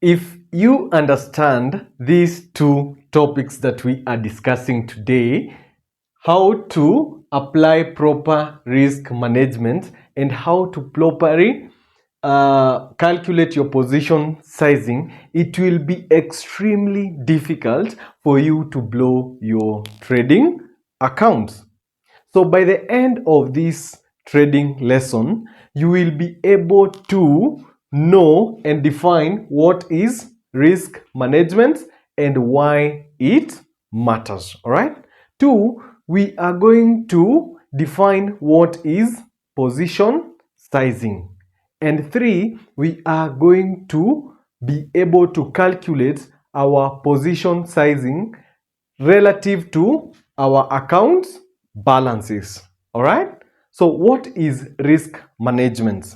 If you understand these two topics that we are discussing today, how to apply proper risk management and how to properly calculate your position sizing, it will be extremely difficult for you to blow your trading accounts. So by the end of this trading lesson, you will be able to know and define what is risk management and why it matters. All right. Two, we are going to define what is position sizing. And three, we are going to be able to calculate our position sizing relative to our account balances. All right. So what is risk management?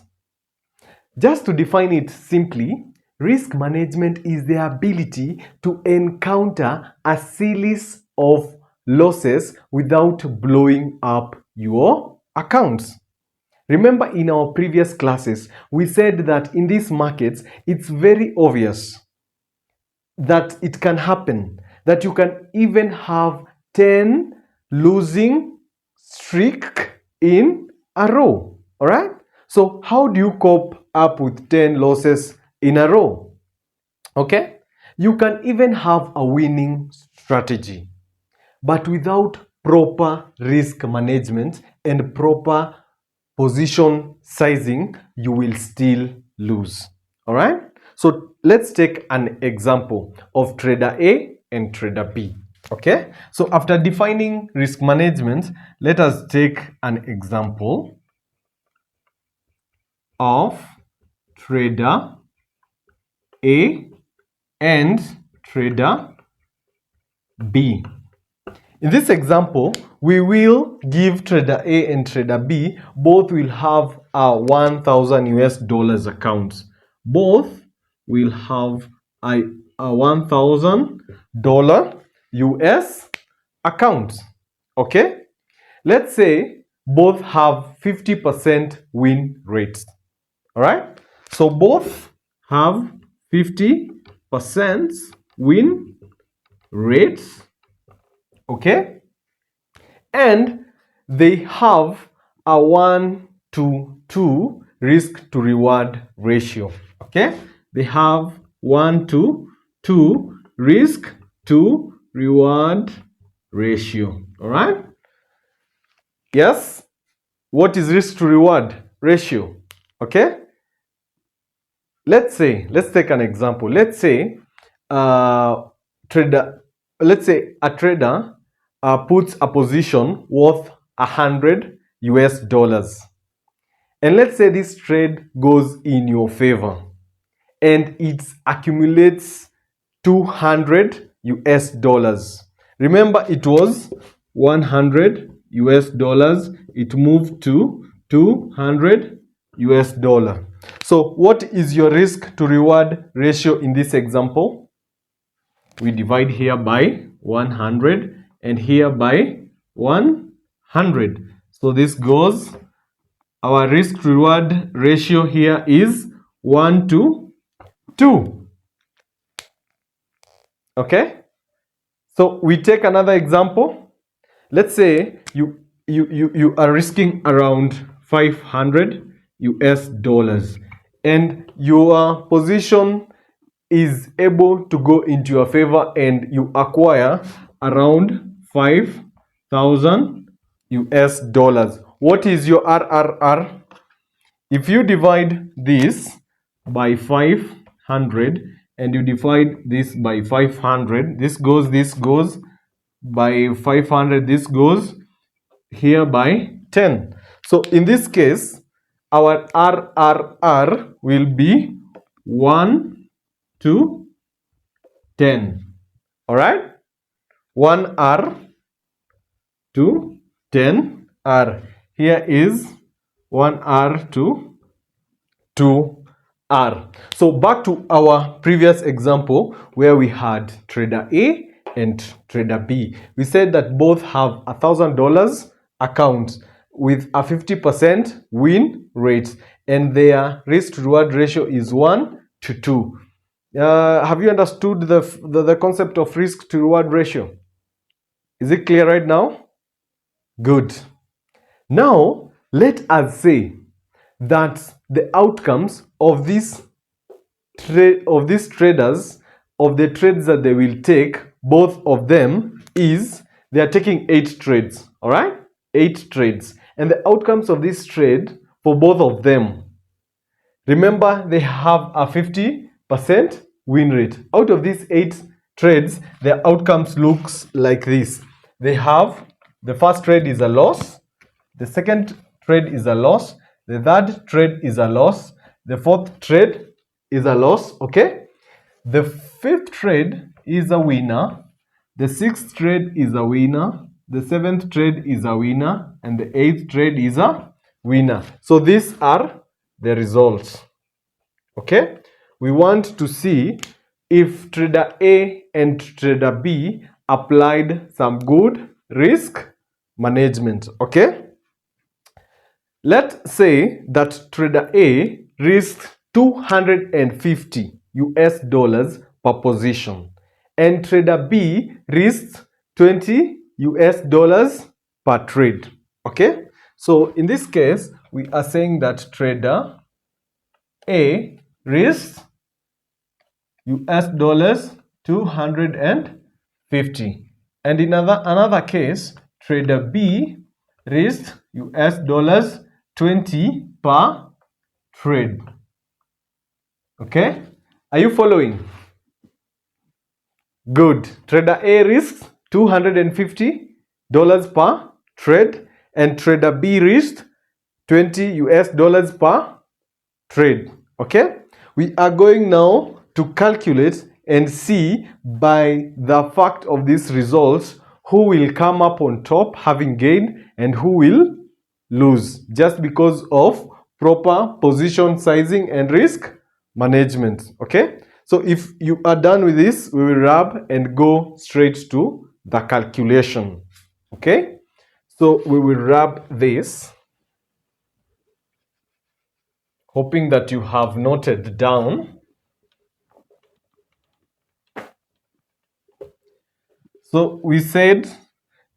Just to define it simply, risk management is the ability to encounter a series of losses without blowing up your accounts. Remember, in our previous classes, we said that in these markets, it's very obvious that it can happen, that you can even have 10 losing streak in a row. All right. So how do you cope up with 10 losses in a row? Okay. You can even have a winning strategy, but without proper risk management and proper position sizing, you will still lose. All right. So let's take an example of trader A and trader B. Okay. So after defining risk management, let us take an example of trader A and trader B. In this example, we will give trader A and trader B, both will have a 1,000 US dollars account. Both will have a $1,000 US account. Okay? Let's say both have 50% win rates. All right? So both have 50% win rates. Okay, and they have a 1:2 risk to reward ratio. Okay, they have 1:2 risk to reward ratio. All right. Yes. What is risk to reward ratio? Okay. Let's take an example. Let's say a trader puts a position worth 100 US dollars. And let's say this trade goes in your favor and it accumulates 200 US dollars. Remember, it was 100 US dollars. It moved to 200 US dollar. So what is your risk to reward ratio in this example? We divide here by 100 and here by 100. So this goes, our risk to reward ratio here is 1:2. Okay. So we take another example. Let's say you are risking around 500 US dollars and your position is able to go into your favor and you acquire around 5,000 US dollars. What is your RRR? If you divide this by 500 and you divide this by 500, this goes by 500, this goes here by 10. So in this case, our RRR will be 1:10. All right, 1R to 10R. Here is 1R to 2R. So back to our previous example where we had trader A and trader B. We said that both have $1,000 accounts with a 50% win rate and their risk to reward ratio is 1:2. Have you understood the concept of risk to reward ratio? Is it clear right now? Good. Now, let us say that the outcomes of these traders, of the trades that they will take, both of them, is they are taking 8 trades. All right, 8 trades, and the outcomes of this trade for both of them, remember, they have a 50% win rate. Out of these 8 trades, their outcomes looks like this. They have, the first trade is a loss, the second trade is a loss, the third trade is a loss, the fourth trade is a loss, okay? The fifth trade is a winner, the sixth trade is a winner, the seventh trade is a winner, and the eighth trade is a winner. So these are the results. Okay, we want to see if trader A and trader B applied some good risk management. Okay, let's say that trader A risked 250 US dollars per position and trader B risked 20 US dollars per trade. Okay, so in this case we are saying that trader A risked US dollars 250, and in another case trader B risked US dollars 20 per trade. Okay, are you following? Good. Trader A risks $250 per trade and trader B risked 20 US dollars per trade. Okay, we are going now to calculate and see by the fact of these results who will come up on top having gained and who will lose, just because of proper position sizing and risk management. Okay, so if you are done with this, we will wrap and go straight to the calculation. Okay, so we will wrap this, hoping that you have noted down. So we said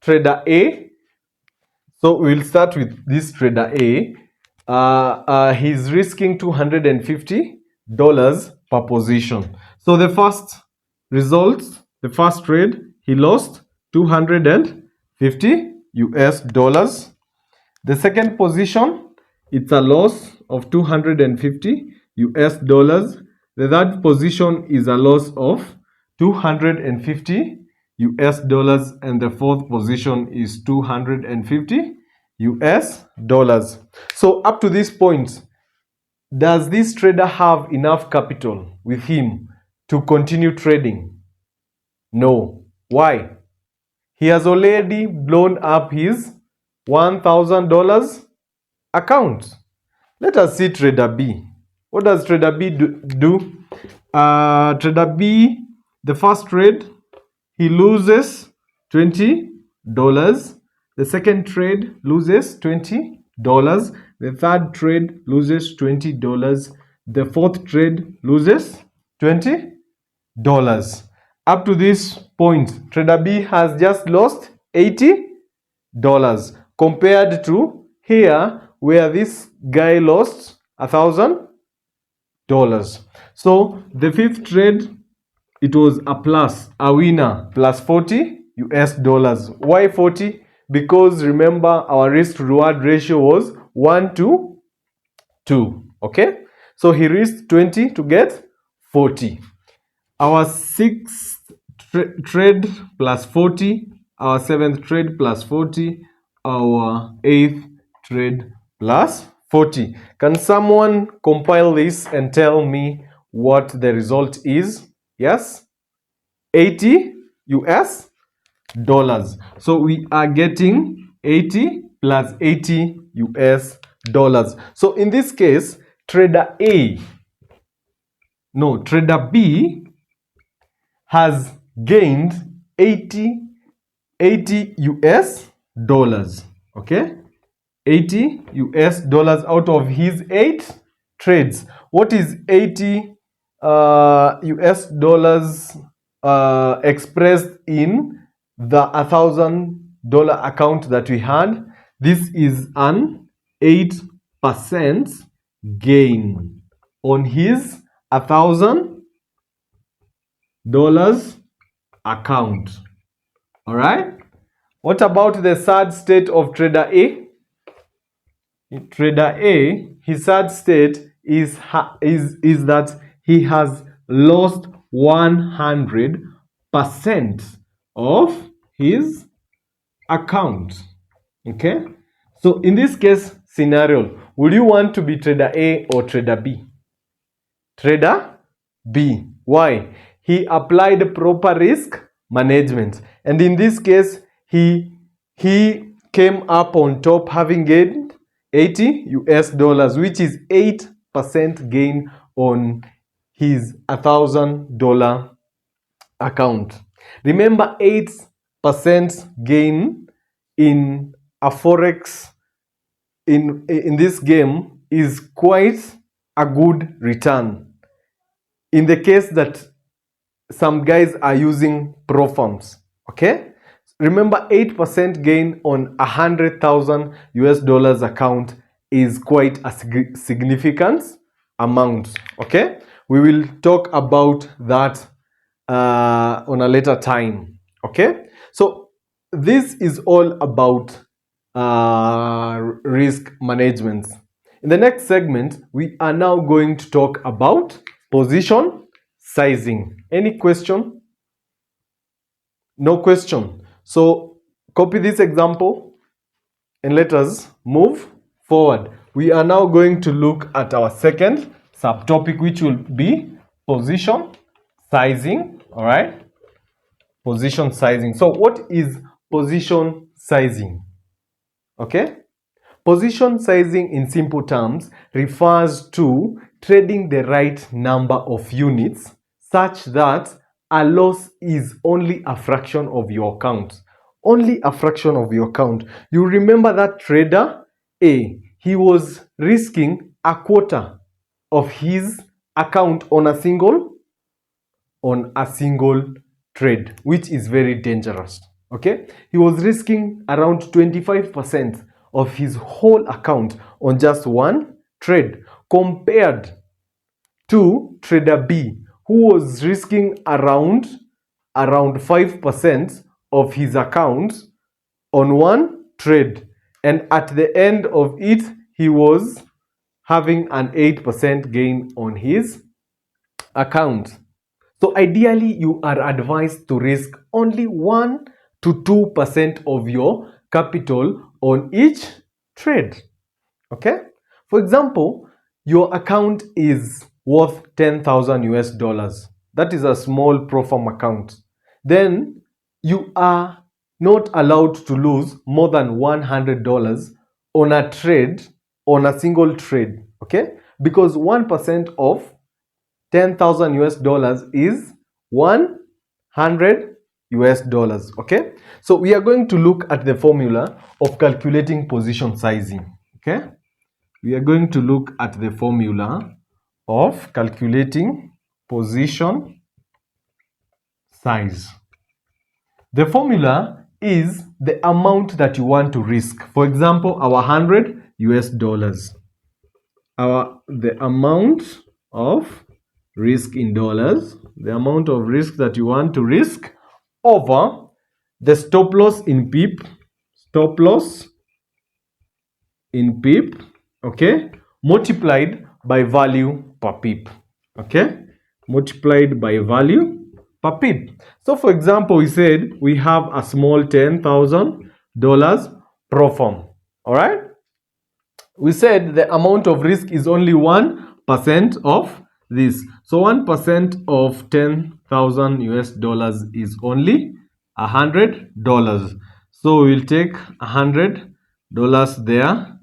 trader A. So we'll start with this trader A. He's risking $250 per position. So the first results, the first trade, he lost 250 US dollars. The second position, it's a loss of 250 US dollars. The third position is a loss of 250 US dollars, and the fourth position is 250 US dollars. So up to this point, does this trader have enough capital with him to continue trading? No. Why? He has already blown up his $1,000 account. Let us see trader B. What does trader B do? Trader B, the first trade, he loses $20. The second trade loses $20. The third trade loses $20. The fourth trade loses $20. Up to this point, trader B has just lost $80 compared to here where this guy lost $1,000. So the fifth trade, it was a plus, a winner, plus 40 US dollars. Why 40? Because remember our risk to reward ratio was 1:2. Okay, so he risked 20 to get 40. Our sixth trade plus 40, our seventh trade plus 40, our eighth trade plus 40. Can someone compile this and tell me what the result is? Yes, 80 US dollars. So we are getting 80 plus 80 US dollars. So in this case, trader B has gained 80 US dollars. Okay, 80 US dollars out of his 8 trades. What is 80 US dollars expressed in the $1,000 account that we had. This is an 8% gain on his $1,000 account. All right. What about the sad state of trader A? Trader A, his sad state is that he has lost 100% of his account. Okay, so in this case scenario, would you want to be trader A or trader B? Trader B. Why? He applied proper risk management, and in this case he came up on top, having gained 80 US dollars, which is 8% gain on his $1,000 account. Remember, 8% gain in a forex in this game is quite a good return in the case that some guys are using pro firms. Okay, remember, 8% gain on 100,000 US dollars account is quite a significant amount. Okay, we will talk about that on a later time. Okay, so this is all about risk management. In the next segment, we are now going to talk about position sizing. Any question? No question. So copy this example and let us move forward. We are now going to look at our second subtopic, which will be position sizing. All right, position sizing. So what is position sizing? Okay, position sizing in simple terms refers to trading the right number of units such that a loss is only a fraction of your account. Only a fraction of your account. You remember that trader A, he was risking a quarter of his account on a single trade, which is very dangerous. Okay, he was risking around 25% of his whole account on just one trade, compared to trader B, who was risking around 5% of his account on one trade, and at the end of it he was having an 8% gain on his account. So ideally, you are advised to risk only 1 to 2% of your capital on each trade. Okay? For example, your account is worth 10,000 US dollars. That is a small pro forma account. Then you are not allowed to lose more than $100 on a trade, on a single trade. Okay? Because 1% of 10,000 US dollars is 100 US dollars. Okay, so we are going to look at the formula of calculating position sizing. Okay, we are going to look at the formula of calculating position size. The formula is the amount that you want to risk. For example, our 100 US dollars, the amount of risk in dollars, the amount of risk that you want to risk, over the stop loss in pip, okay, multiplied by value per pip. Okay, multiplied by value per pip. So for example, we said we have a small $10,000 pro form. All right, we said the amount of risk is only 1% of this. So 1% of 10,000 US dollars is only $100. So we'll take $100 there.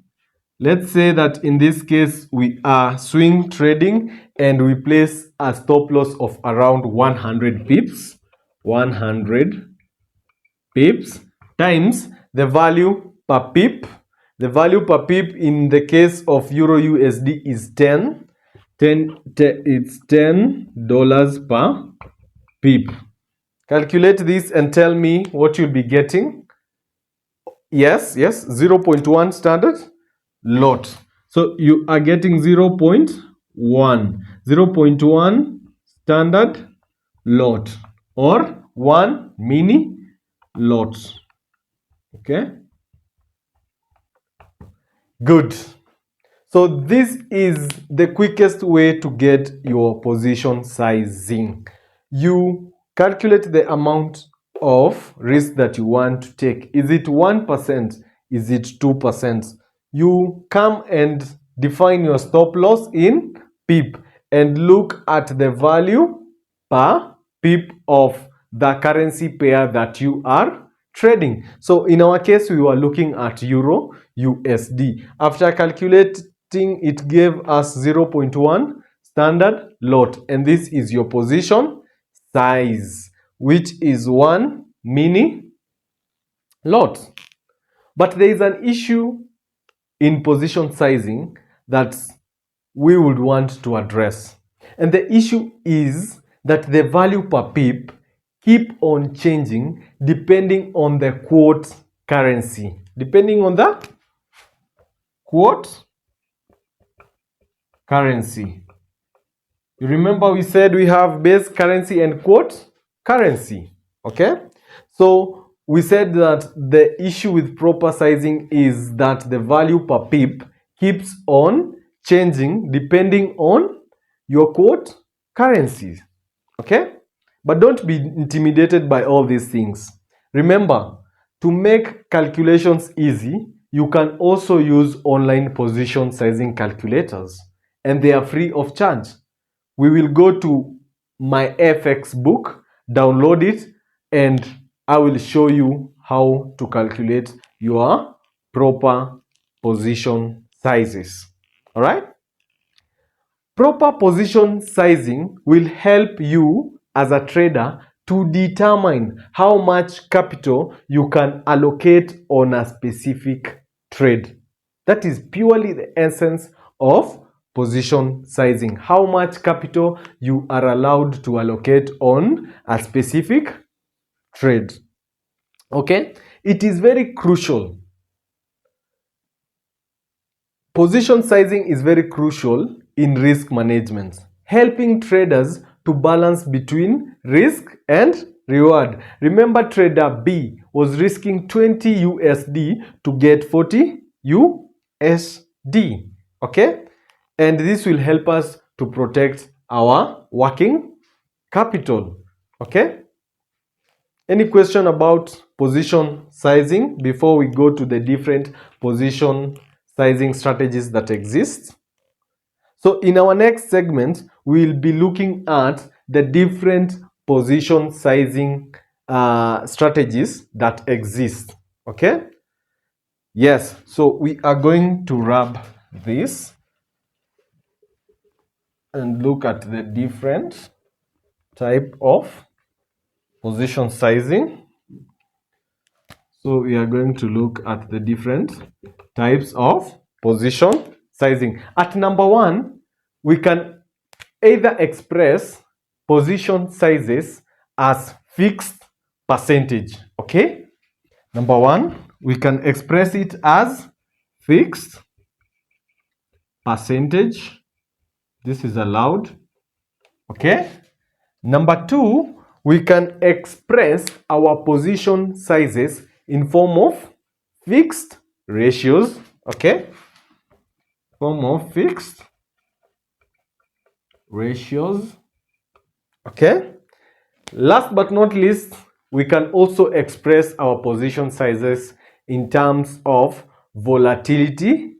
Let's say that in this case we are swing trading and we place a stop loss of around 100 pips. 100 pips times the value per pip. The value per pip in the case of Euro USD is 10 it's $10 per pip. Calculate this and tell me what you'll be getting. Yes, 0.1 standard lot. So you are getting 0.1 standard lot or 1 mini lot. Okay, good. So this is the quickest way to get your position sizing. You calculate the amount of risk that you want to take. Is it 1%? Is it 2%? You come and define your stop loss in pip and look at the value per pip of the currency pair that you are trading. So in our case, we were looking at Euro USD. After calculating, it gave us 0.1 standard lot, and this is your position size, which is 1 mini lot. But there is an issue in position sizing that we would want to address, and the issue is that the value per pip keep on changing depending on the quote currency. Depending on the quote currency. You remember we said we have base currency and quote currency. Okay? So we said that the issue with proper sizing is that the value per pip keeps on changing depending on your quote currencies. Okay? But don't be intimidated by all these things. Remember, to make calculations easy, you can also use online position sizing calculators, and they are free of charge. We will go to my FX book, download it, and I will show you how to calculate your proper position sizes. All right? Proper position sizing will help you as a trader to determine how much capital you can allocate on a specific trade. That is purely the essence of position sizing. How much capital you are allowed to allocate on a specific trade. Okay? It is very crucial. Position sizing is very crucial in risk management, helping traders to balance between risk and reward. Remember, trader B was risking 20 USD to get 40 USD. Okay? And this will help us to protect our working capital. Okay? Any question about position sizing before we go to the different position sizing strategies that exist? So in our next segment, we'll be looking at the different position sizing strategies that exist. Okay? Yes, so we are going to rub this and look at the different type of position sizing. So we are going to look at the different types of position sizing. At number 1, we can either express position sizes as fixed percentage. Okay? Number 1, we can express it as fixed percentage. This is allowed. Okay? Number 2, we can express our position sizes in form of fixed ratios. Okay? Form of fixed ratios. Okay? Last but not least, we can also express our position sizes in terms of volatility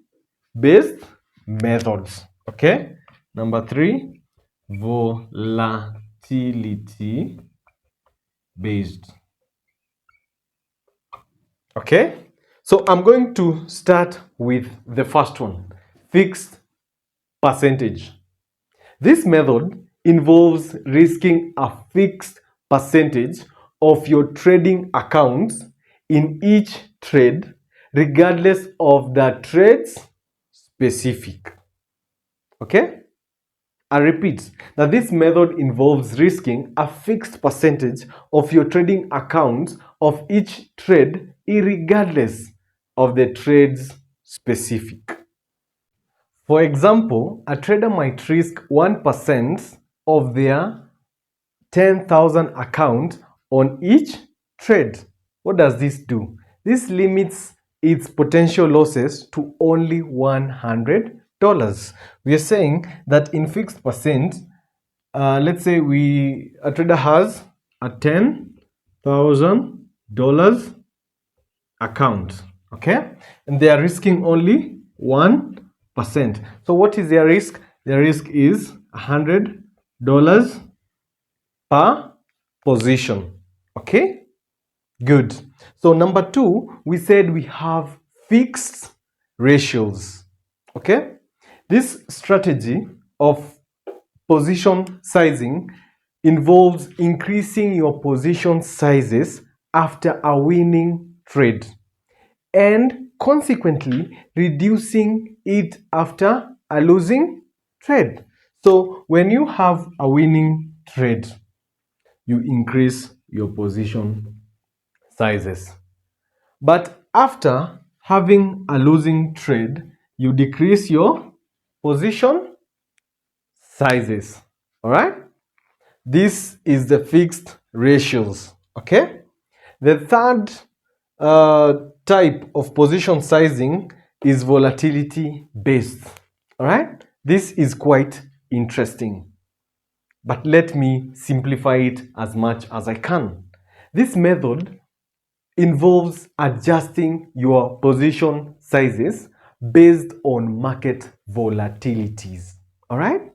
based methods. Okay? Number 3, volatility based. Okay? So I'm going to start with the first one, fixed percentage. This method involves risking a fixed percentage of your trading accounts in each trade, regardless of the trade's specific. Okay? I repeat that this method involves risking a fixed percentage of your trading account of each trade, irregardless of the trade's specific. For example, a trader might risk 1% of their 10,000 account on each trade. What does this do? This limits its potential losses to only $100. We are saying that in fixed percent, let's say a trader has a $10,000 account, okay, and they are risking only 1%. So what is their risk? Their risk is $100 per position. Okay, good. So number two, we said we have fixed ratios. Okay, this strategy of position sizing involves increasing your position sizes after a winning trade and consequently reducing it after a losing trade. So when you have a winning trade, you increase your position sizes. But after having a losing trade, you decrease your position sizes. All right? This is the fixed ratios. Okay? The third type of position sizing is volatility based. All right? This is quite interesting. But let me simplify it as much as I can. This method involves adjusting your position sizes based on market volatilities. All right?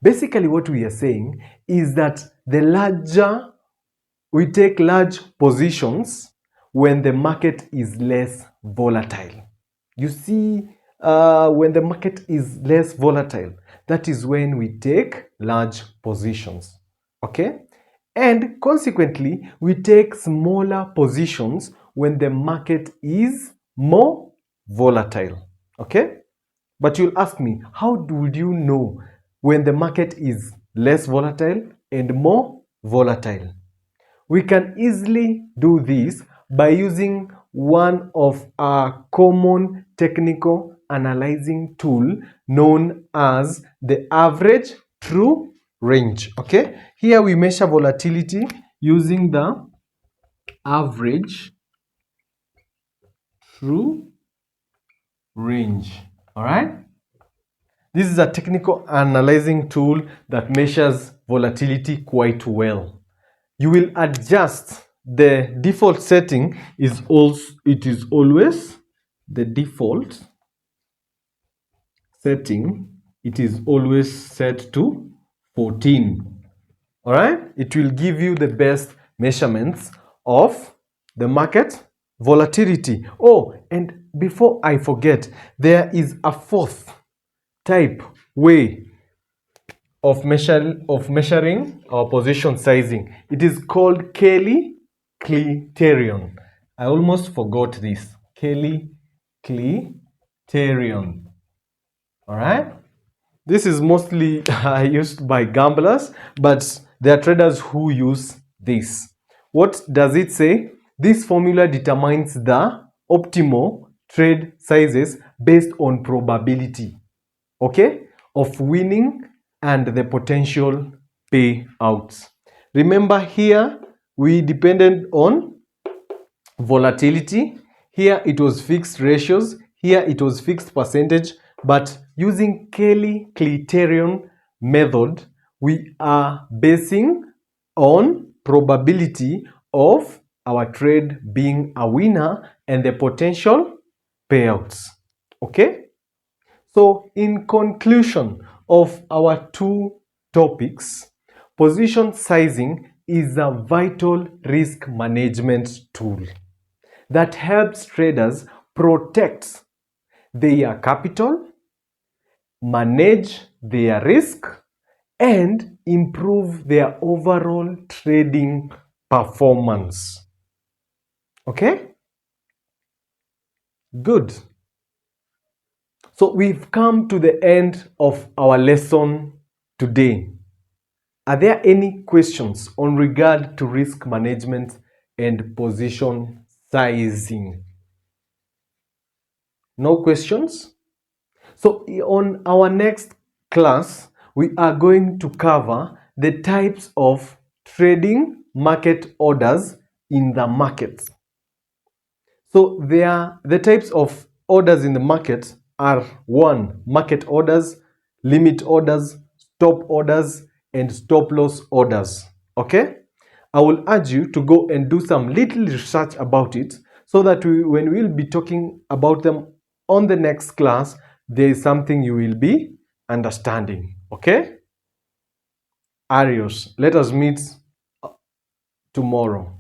Basically, what we are saying is that we take large positions when the market is less volatile. You see, when the market is less volatile, that is when we take large positions. Okay? And consequently, we take smaller positions when the market is more volatile. Okay? But you'll ask me, how would you know when the market is less volatile and more volatile? We can easily do this by using one of our common technical analyzing tool known as the average true range. Okay, here we measure volatility using the average true range. All right, this is a technical analyzing tool that measures volatility quite well. You will adjust the default setting is always the default setting, it is always set to 14. All right, it will give you the best measurements of the market volatility. Oh, and before I forget, there is a fourth type way of measuring our position sizing. It is called Kelly criterion. I almost forgot this. Kelly criterion. All right. This is mostly used by gamblers, but there are traders who use this. What does it say? This formula determines the optimal trade sizes based on probability, okay, of winning and the potential payouts. Remember, here we depended on volatility. Here it was fixed ratios. Here it was fixed percentage. But using Kelly criterion method, we are basing on probability of our trade being a winner and the potential payouts. Okay? So in conclusion of our two topics, position sizing is a vital risk management tool that helps traders protect their capital, manage their risk, and improve their overall trading performance. Okay? Good. So we've come to the end of our lesson today. Are there any questions on regard to risk management and position sizing? No questions? So on our next class, we are going to cover the types of trading market orders in the markets. So the types of orders in the market are: 1. Market orders, limit orders, stop orders, and stop loss orders. Okay? I will urge you to go and do some little research about it, so that when we'll be talking about them on the next class, there is something you will be understanding. Okay? Arios, let us meet tomorrow.